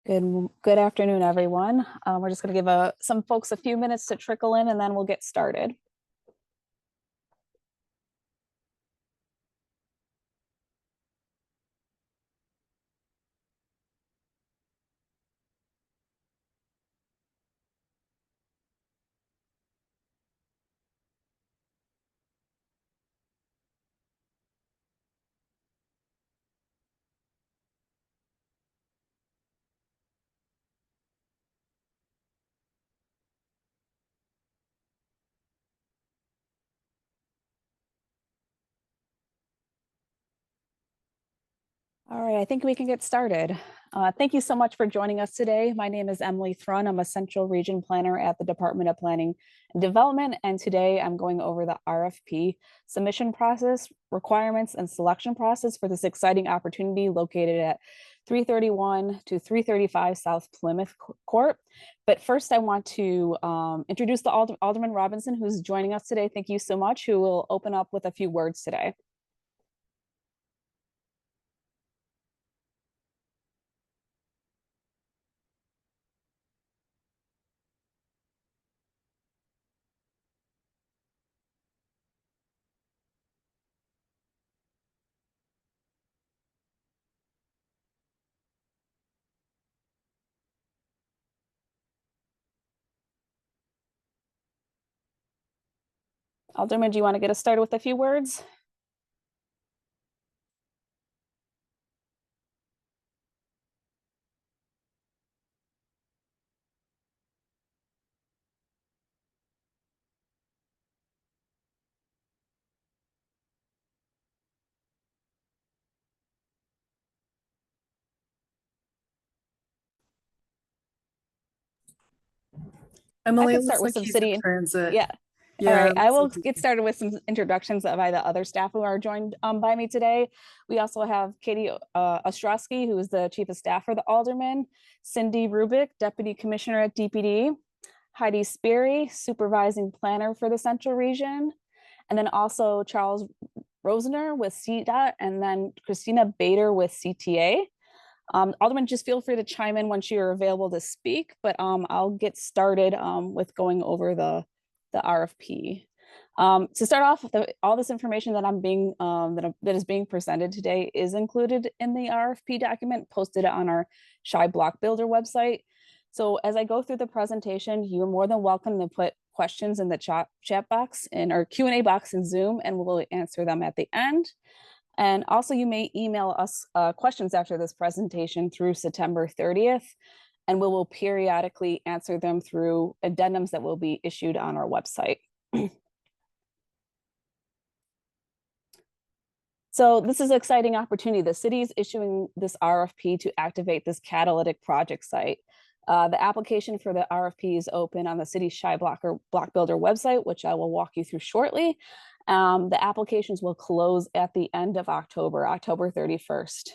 Good afternoon, everyone. We're just going to give some folks a few minutes to trickle in, and then we'll get started. All right, I think we can get started. Thank you so much for joining us today. My name is Emily Thrun. I'm a Central Region Planner at the Department of Planning and Development, and today I'm going over the RFP submission process, requirements, and selection process for this exciting opportunity located at 331 to 335 South Plymouth Court. But first, I want to introduce the Alderman Robinson, who's joining us today. Thank you so much, who will open up with a few words today. Alderman, do you want to get us started with a few words? Emily, I it could start looks with like some he's city. in transit. Yeah. All Yeah, right, it I looks will like get started with some introductions by the other staff who are joined by me today. We also have Katie Ostrowski, who is the Chief of Staff for the Alderman, Cindy Rubik, Deputy Commissioner at DPD, Heidi Sperry, Supervising Planner for the Central Region, and then also Charles Rosner with CDOT, and then Christina Bader with CTA. Alderman, just feel free to chime in once you're available to speak, but I'll get started with going over the RFP. To start off, all this information that that is being presented today is included in the RFP document posted on our Shy Block Builder website. So as I go through the presentation, you're more than welcome to put questions in the chat box in our Q&A box in Zoom, and we'll answer them at the end. And also you may email us questions after this presentation through September 30th, and we will periodically answer them through addendums that will be issued on our website. So this is an exciting opportunity. The city is issuing this RFP to activate this catalytic project site. The application for the RFP is open on the city's Shy Block Builder website, which I will walk you through shortly. The applications will close at the end of October 31st.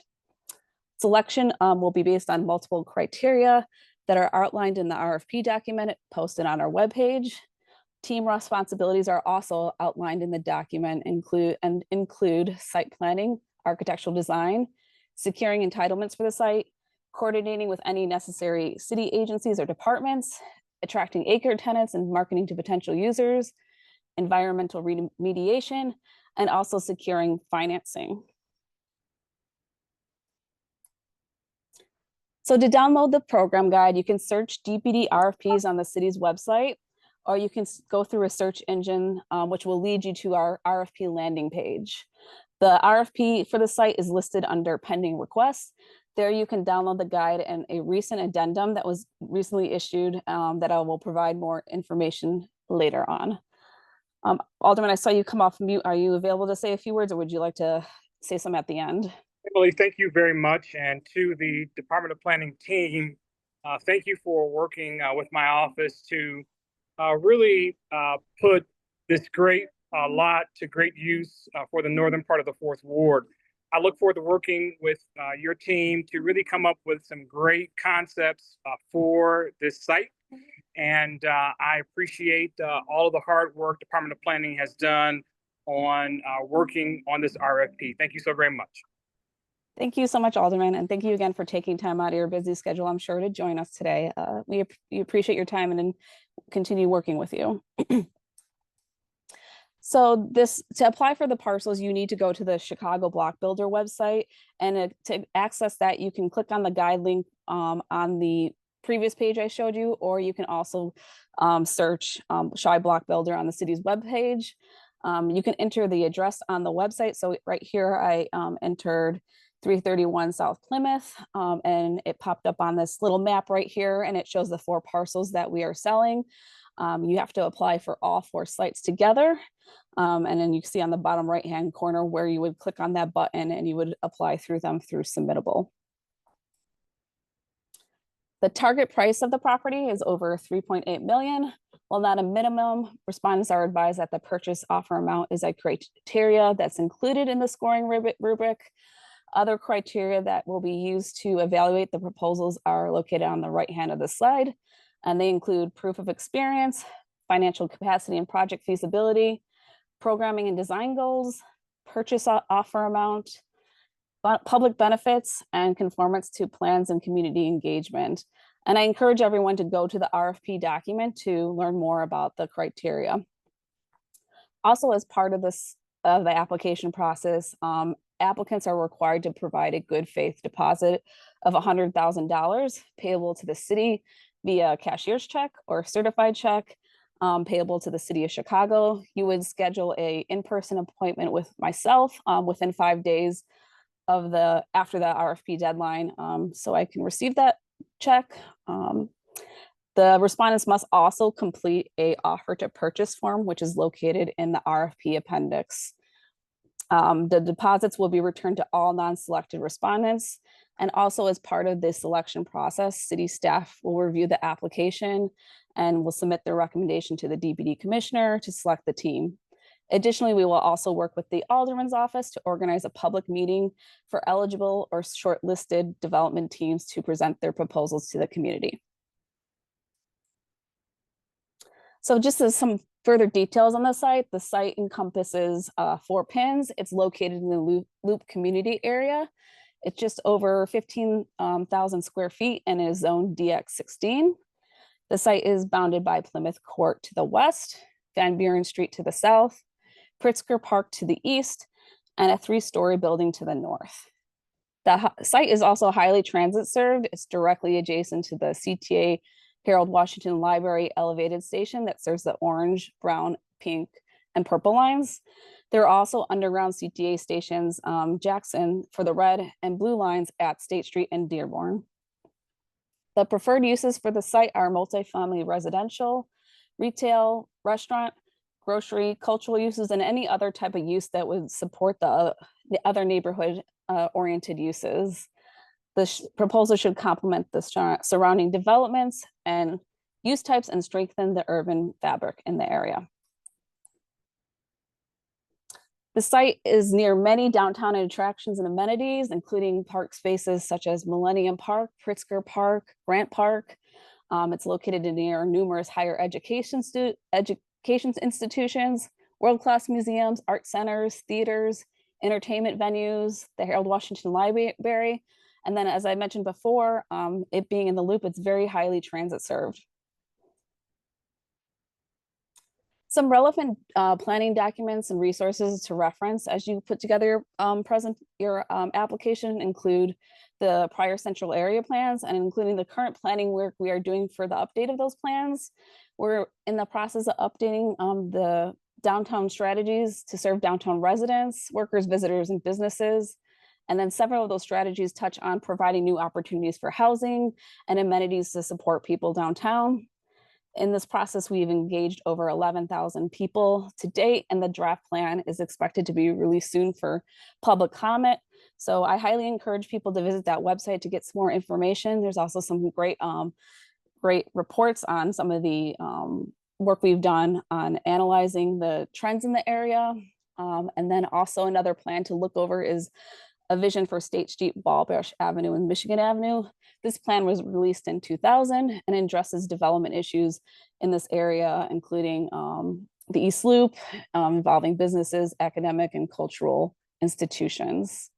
Selection will be based on multiple criteria that are outlined in the RFP document posted on our webpage. Team responsibilities are also outlined in the document, include site planning, architectural design, securing entitlements for the site, coordinating with any necessary city agencies or departments, attracting acre tenants and marketing to potential users, environmental remediation, and also securing financing. So to download the program guide, you can search DPD RFPs on the city's website, or you can go through a search engine, which will lead you to our RFP landing page. The RFP for the site is listed under pending requests. There you can download the guide and a recent addendum that was recently issued that I will provide more information later on. Alderman, I saw you come off mute. Are you available to say a few words, or would you like to say some at the end? Emily, thank you very much. And to the Department of Planning team, thank you for working with my office to really put this great lot to great use for the northern part of the 4th Ward. I look forward to working with your team to really come up with some great concepts for this site. And I appreciate all of the hard work Department of Planning has done on working on this RFP. Thank you so very much. Thank you so much, Alderman, and thank you again for taking time out of your busy schedule, I'm sure, to join us today. We appreciate your time and continue working with you. So to apply for the parcels, you need to go to the Chicago Block Builder website, and to access that, you can click on the guide link on the previous page I showed you, or you can also search Chi Block Builder on the city's webpage. You can enter the address on the website. So right here, I entered 331 South Plymouth, and it popped up on this little map right here, and it shows the 4 parcels that we are selling. You have to apply for all 4 sites together. And then you see on the bottom right-hand corner where you would click on that button and you would apply through them through Submittable. The target price of the property is over 3.8 million. While not a minimum, respondents are advised that the purchase offer amount is a criteria that's included in the scoring rubric. Other criteria that will be used to evaluate the proposals are located on the right hand of the slide, and they include proof of experience, financial capacity and project feasibility, programming and design goals, purchase offer amount, public benefits, and conformance to plans and community engagement. And I encourage everyone to go to the RFP document to learn more about the criteria. Also, as part of the application process, applicants are required to provide a good faith deposit of $100,000 payable to the city via cashier's check or certified check, payable to the city of Chicago. You would schedule a in-person appointment with myself within 5 days of after the RFP deadline, so I can receive that check. The respondents must also complete a offer to purchase form, which is located in the RFP appendix. The deposits will be returned to all non-selected respondents. And also, as part of the selection process, city staff will review the application and will submit their recommendation to the DPD commissioner to select the team. Additionally, we will also work with the alderman's office to organize a public meeting for eligible or shortlisted development teams to present their proposals to the community. So just as some further details on the site encompasses 4 pins. It's located in the Loop community area. It's just over 15,000 square feet and is zoned DX16. The site is bounded by Plymouth Court to the west, Van Buren Street to the south, Pritzker Park to the east, and a 3-story building to the north. The site is also highly transit served. It's directly adjacent to the CTA Harold Washington Library elevated station that serves the orange, brown, pink, and purple lines. There are also underground CTA stations, Jackson for the red and blue lines at State Street and Dearborn. The preferred uses for the site are multifamily residential, retail, restaurant, grocery, cultural uses, and any other type of use that would support the other neighborhood oriented uses. The proposal should complement the surrounding developments and use types and strengthen the urban fabric in the area. The site is near many downtown attractions and amenities, including park spaces such as Millennium Park, Pritzker Park, Grant Park. It's located near numerous higher education institutions, world-class museums, art centers, theaters, entertainment venues, the Harold Washington Library. And then, as I mentioned before, it being in the Loop, it's very highly transit served. Some relevant planning documents and resources to reference as you put together your application include the prior central area plans and including the current planning work we are doing for the update of those plans. We're in the process of updating the downtown strategies to serve downtown residents, workers, visitors, and businesses. And then several of those strategies touch on providing new opportunities for housing and amenities to support people downtown. In this process, we've engaged over 11,000 people to date, and the draft plan is expected to be released soon for public comment. So I highly encourage people to visit that website to get some more information. There's also some great reports on some of the work we've done on analyzing the trends in the area. And then also another plan to look over is a vision for State Street, Wabash Avenue, and Michigan Avenue. This plan was released in 2000 and addresses development issues in this area, including the East Loop, involving businesses, academic, and cultural institutions.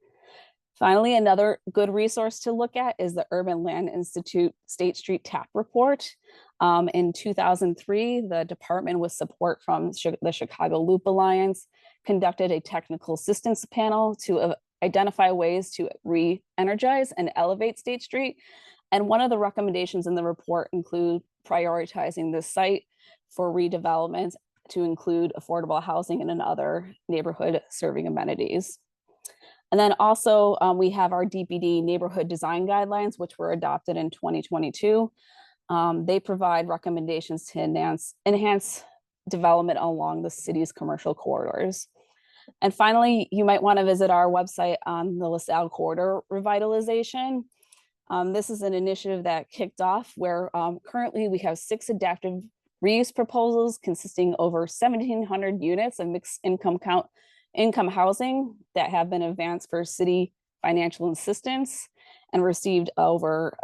Finally, another good resource to look at is the Urban Land Institute State Street TAP report. In 2003, the department, with support from the Chicago Loop Alliance, conducted a technical assistance panel to identify ways to re-energize and elevate State Street. And one of the recommendations in the report include prioritizing the site for redevelopment to include affordable housing and other neighborhood serving amenities. And then also we have our DPD neighborhood design guidelines, which were adopted in 2022. They provide recommendations to enhance development along the city's commercial corridors. And finally, you might want to visit our website on the LaSalle corridor revitalization. This is an initiative that kicked off where currently we have 6 adaptive reuse proposals consisting over 1,700 units of mixed income housing that have been advanced for city financial assistance and received over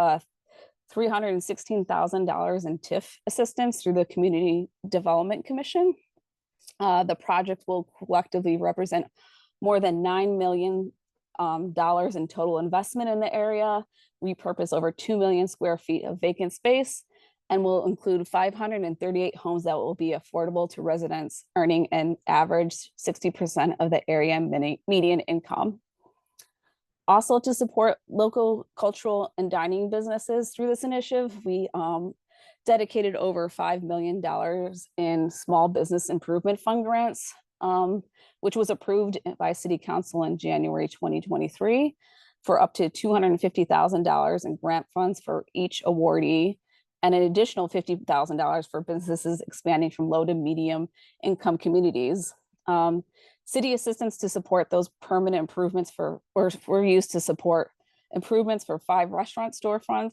$316,000 in TIF assistance through the Community Development Commission. The project will collectively represent more than $9 million in total investment in the area, repurpose over 2 million square feet of vacant space, and will include 538 homes that will be affordable to residents earning an average 60% of the area median income. Also, to support local cultural and dining businesses through this initiative, we dedicated over $5 million in small business improvement fund grants, which was approved by City Council in January 2023 for up to $250,000 in grant funds for each awardee, and an additional $50,000 for businesses expanding from low to medium income communities. City assistance to support those permanent improvements were used to support improvements for 5 restaurant storefronts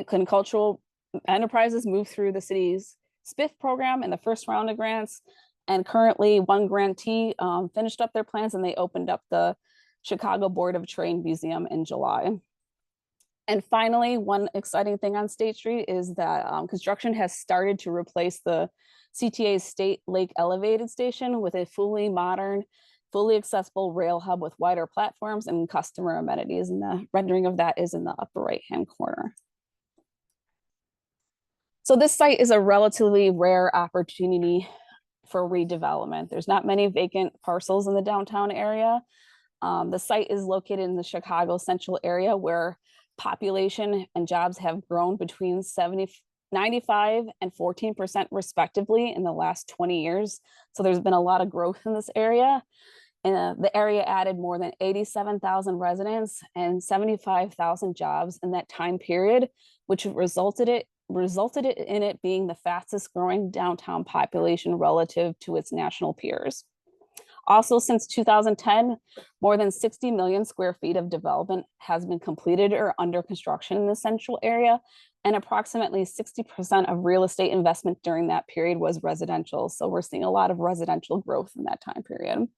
and cultural enterprises moved through the city's SPIF program in the first round of grants. And currently 1 grantee finished up their plans and they opened up the Chicago Board of Trade Museum in July. And finally, one exciting thing on State Street is that construction has started to replace the CTA's State Lake Elevated Station with a fully modern, fully accessible rail hub with wider platforms and customer amenities. And the rendering of that is in the upper right-hand corner. So this site is a relatively rare opportunity for redevelopment. There's not many vacant parcels in the downtown area. The site is located in the Chicago central area where population and jobs have grown between 95 and 14% respectively in the last 20 years. So there's been a lot of growth in this area. And the area added more than 87,000 residents and 75,000 jobs in that time period, which resulted in it being the fastest growing downtown population relative to its national peers. Also, since 2010, more than 60 million square feet of development has been completed or under construction in the central area, and approximately 60% of real estate investment during that period was residential. So we're seeing a lot of residential growth in that time period.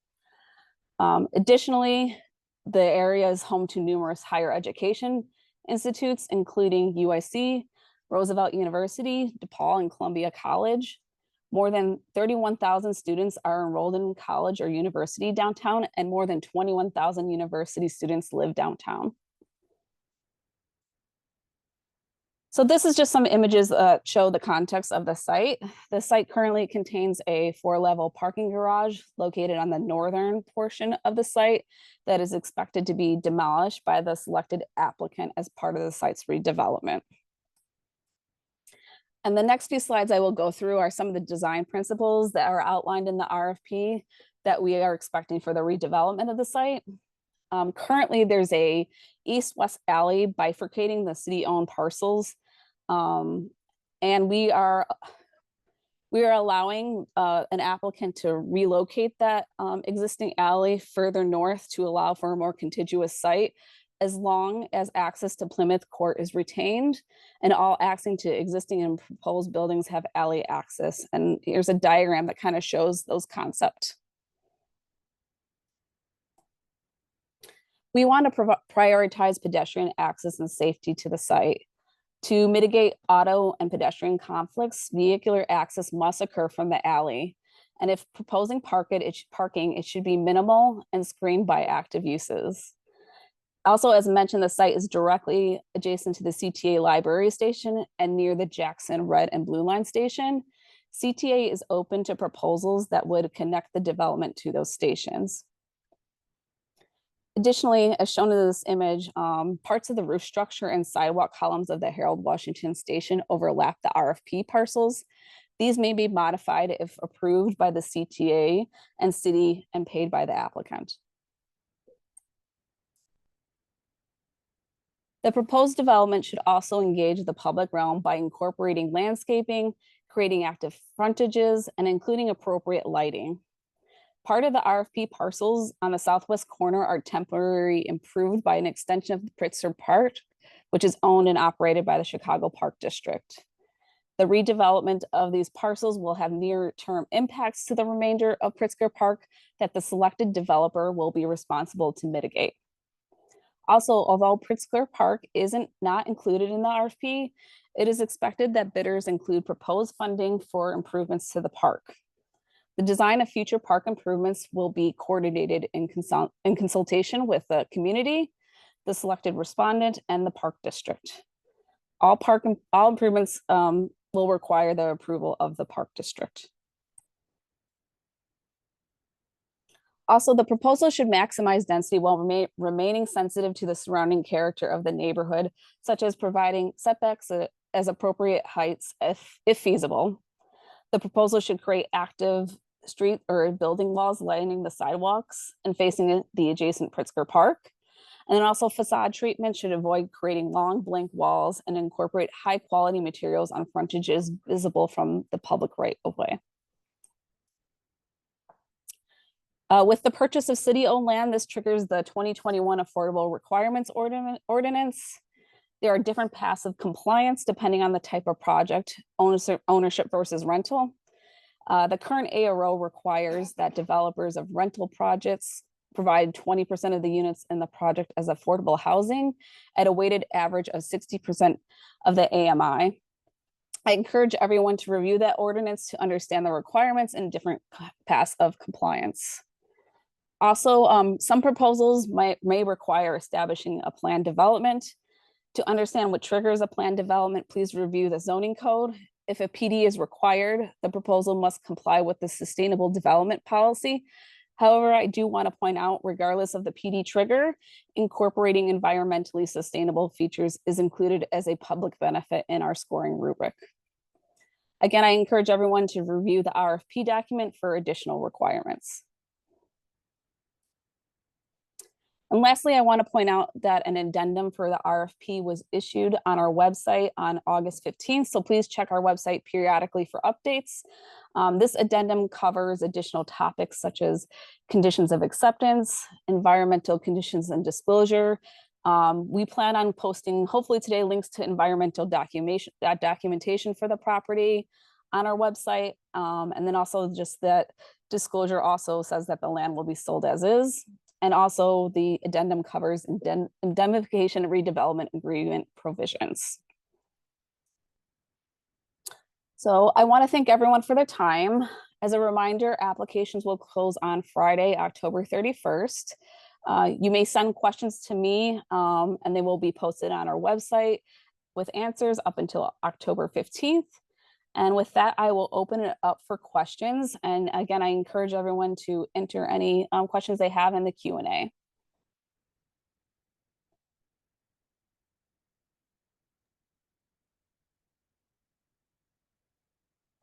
Additionally, the area is home to numerous higher education institutes, including UIC, Roosevelt University, DePaul, and Columbia College. More than 31,000 students are enrolled in college or university downtown, and more than 21,000 university students live downtown. So this is just some images that show the context of the site. The site currently contains a 4-level parking garage located on the northern portion of the site that is expected to be demolished by the selected applicant as part of the site's redevelopment. And the next few slides I will go through are some of the design principles that are outlined in the RFP that we are expecting for the redevelopment of the site. Currently, there's a east-west alley bifurcating the city-owned parcels. And we are allowing an applicant to relocate that existing alley further north to allow for a more contiguous site, as long as access to Plymouth Court is retained and all access to existing and proposed buildings have alley access. And here's a diagram that kind of shows those concepts. We want to prioritize pedestrian access and safety to the site. To mitigate auto and pedestrian conflicts, vehicular access must occur from the alley. And if proposing parking, it should be minimal and screened by active uses. Also, as mentioned, the site is directly adjacent to the CTA library station and near the Jackson Red and Blue Line station. CTA is open to proposals that would connect the development to those stations. Additionally, as shown in this image, parts of the roof structure and sidewalk columns of the Harold Washington station overlap the RFP parcels. These may be modified if approved by the CTA and city and paid by the applicant. The proposed development should also engage the public realm by incorporating landscaping, creating active frontages, and including appropriate lighting. Part of the RFP parcels on the southwest corner are temporarily improved by an extension of the Pritzker Park, which is owned and operated by the Chicago Park District. The redevelopment of these parcels will have near-term impacts to the remainder of Pritzker Park that the selected developer will be responsible to mitigate. Also, although Pritzker Park isn't not included in the RFP, it is expected that bidders include proposed funding for improvements to the park. The design of future park improvements will be coordinated in consultation with the community, the selected respondent, and the park district. All improvements will require the approval of the park district. Also, the proposal should maximize density while remaining sensitive to the surrounding character of the neighborhood, such as providing setbacks as appropriate heights if feasible. The proposal should create active street or building walls lining the sidewalks and facing the adjacent Pritzker Park. And then also facade treatment should avoid creating long blank walls and incorporate high quality materials on frontages visible from the public right of way. With the purchase of city-owned land, this triggers the 2021 Affordable Requirements Ordinance. There are different paths of compliance depending on the type of project, ownership versus rental. The current ARO requires that developers of rental projects provide 20% of the units in the project as affordable housing at a weighted average of 60% of the AMI. I encourage everyone to review that ordinance to understand the requirements and different paths of compliance. Also, some proposals may require establishing a planned development. To understand what triggers a planned development, please review the zoning code. If a PD is required, the proposal must comply with the sustainable development policy. However, I do want to point out, regardless of the PD trigger, incorporating environmentally sustainable features is included as a public benefit in our scoring rubric. Again, I encourage everyone to review the RFP document for additional requirements. And lastly, I want to point out that an addendum for the RFP was issued on our website on August 15th. So please check our website periodically for updates. This addendum covers additional topics such as conditions of acceptance, environmental conditions and disclosure. We plan on posting, hopefully today, links to environmental documentation for the property on our website. And then also just that disclosure also says that the land will be sold as is. And also the addendum covers indemnification and redevelopment agreement provisions. So I want to thank everyone for their time. As a reminder, applications will close on Friday, October 31st. You may send questions to me and they will be posted on our website with answers up until October 15th. And with that, I will open it up for questions. And again, I encourage everyone to enter any questions they have in the Q&A.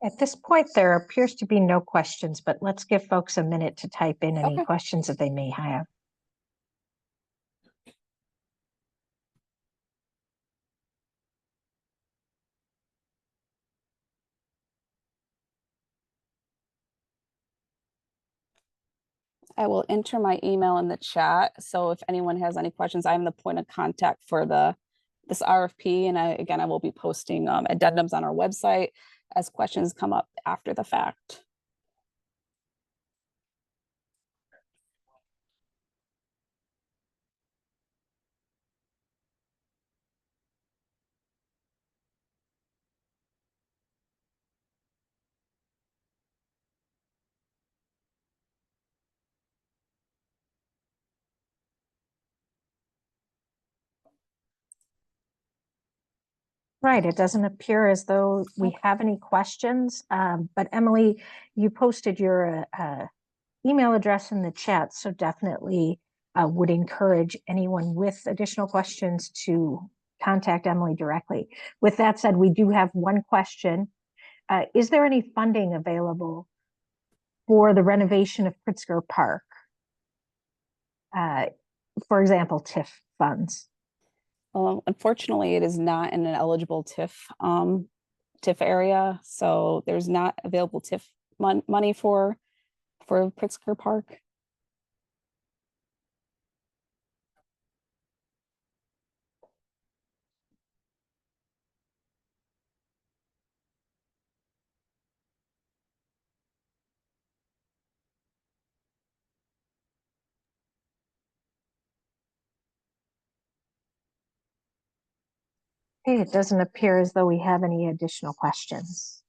At this point, there appears to be no questions, but let's give folks a minute to type in any questions that they may have. I will enter my email in the chat. So if anyone has any questions, I'm the point of contact for this RFP. And again, I will be posting addendums on our website as questions come up after the fact. Right. It doesn't appear as though we have any questions. But Emily, you posted your email address in the chat, so definitely would encourage anyone with additional questions to contact Emily directly. With that said, we do have one question. Is there any funding available for the renovation of Pritzker Park? For example, TIF funds. Unfortunately, it is not in an eligible TIF area, so there's not available TIF money for Pritzker Park. Okay, it doesn't appear as though we have any additional questions.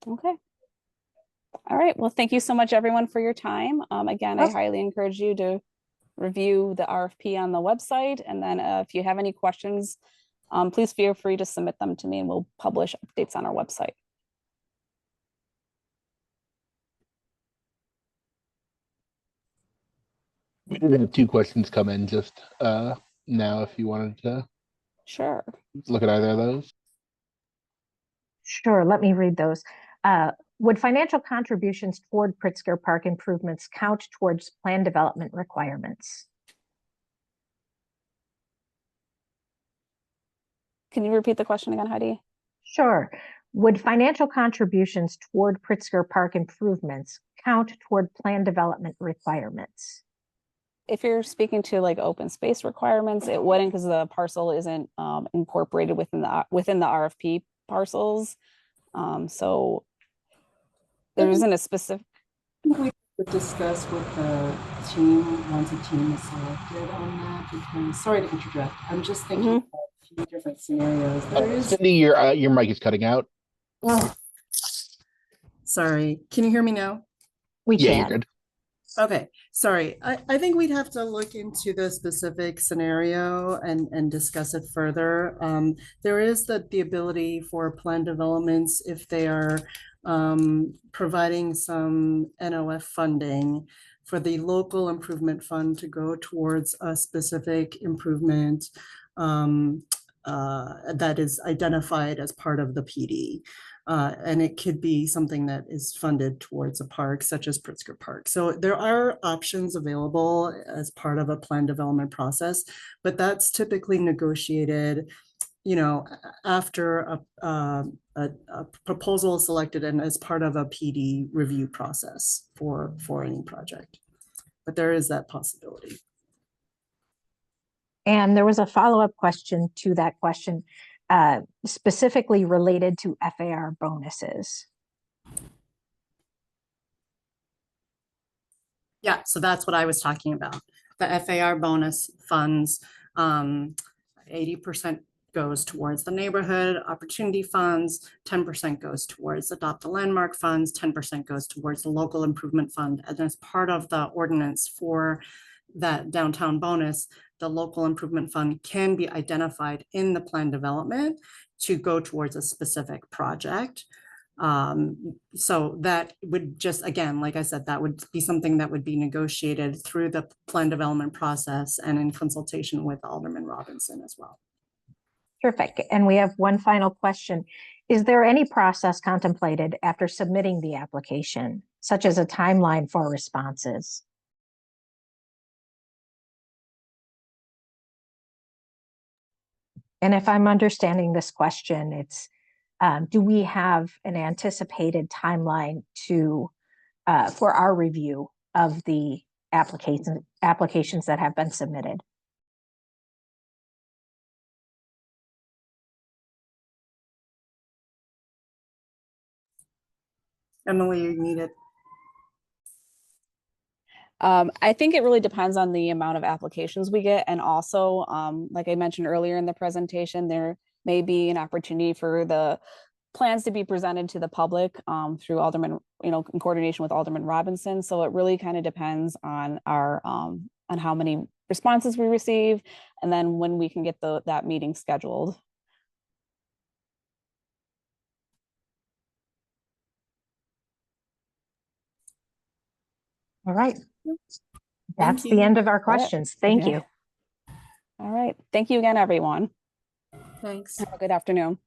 Okay. All right. Well, thank you so much, everyone, for your time. Again, I highly encourage you to review the RFP on the website. And then if you have any questions, please feel free to submit them to me and we'll publish updates on our website. We did have two questions come in just now, if you wanted to Sure. look at either of those. Sure, let me read those. Would financial contributions toward Pritzker Park improvements count towards plan development requirements? Can you repeat the question again, Heidi? Sure. Would financial contributions toward Pritzker Park improvements count toward plan development requirements? If you're speaking to like open space requirements, it wouldn't, because the parcel isn't incorporated within the RFP parcels. So there isn't a specific. I think we would discuss with the team once a team is selected on that. Because sorry to interject, I'm just thinking of a few different scenarios. There is. Cindy, your mic is cutting out. Oh. Sorry, can you hear me now? We Yeah, can. you're good. Okay, sorry. I think we'd have to look into the specific scenario and discuss it further. There is the ability for plan developments, if they are providing some NOF funding, for the local improvement fund to go towards a specific improvement that is identified as part of the PD. And it could be something that is funded towards a park such as Pritzker Park. So there are options available as part of a plan development process, but that's typically negotiated, you know, after a proposal is selected and as part of a PD review process for any project. But there is that possibility. And there was a follow-up question to that question, specifically related to FAR bonuses. Yeah, so that's what I was talking about. The FAR bonus funds, 80% goes towards the neighborhood opportunity funds, 10% goes towards Adopt a Landmark funds, 10% goes towards the local improvement fund. And as part of the ordinance for that downtown bonus, the local improvement fund can be identified in the plan development to go towards a specific project. So that would just, again, like I said, that would be something that would be negotiated through the plan development process and in consultation with Alderman Robinson as well. Terrific. And we have one final question. Is there any process contemplated after submitting the application, such as a timeline for responses? And if I'm understanding this question, it's, do we have an anticipated timeline to for our review of the applications that have been submitted? Emily, you need it. I think it really depends on the amount of applications we get. And also, like I mentioned earlier in the presentation, there may be an opportunity for the plans to be presented to the public through Alderman, in coordination with Alderman Robinson. So it really kind of depends on our on how many responses we receive, and then when we can get that meeting scheduled. All right. That's the you. end of our questions. Thank Okay. you. All right. Thank you again, everyone. Thanks. Have a good afternoon.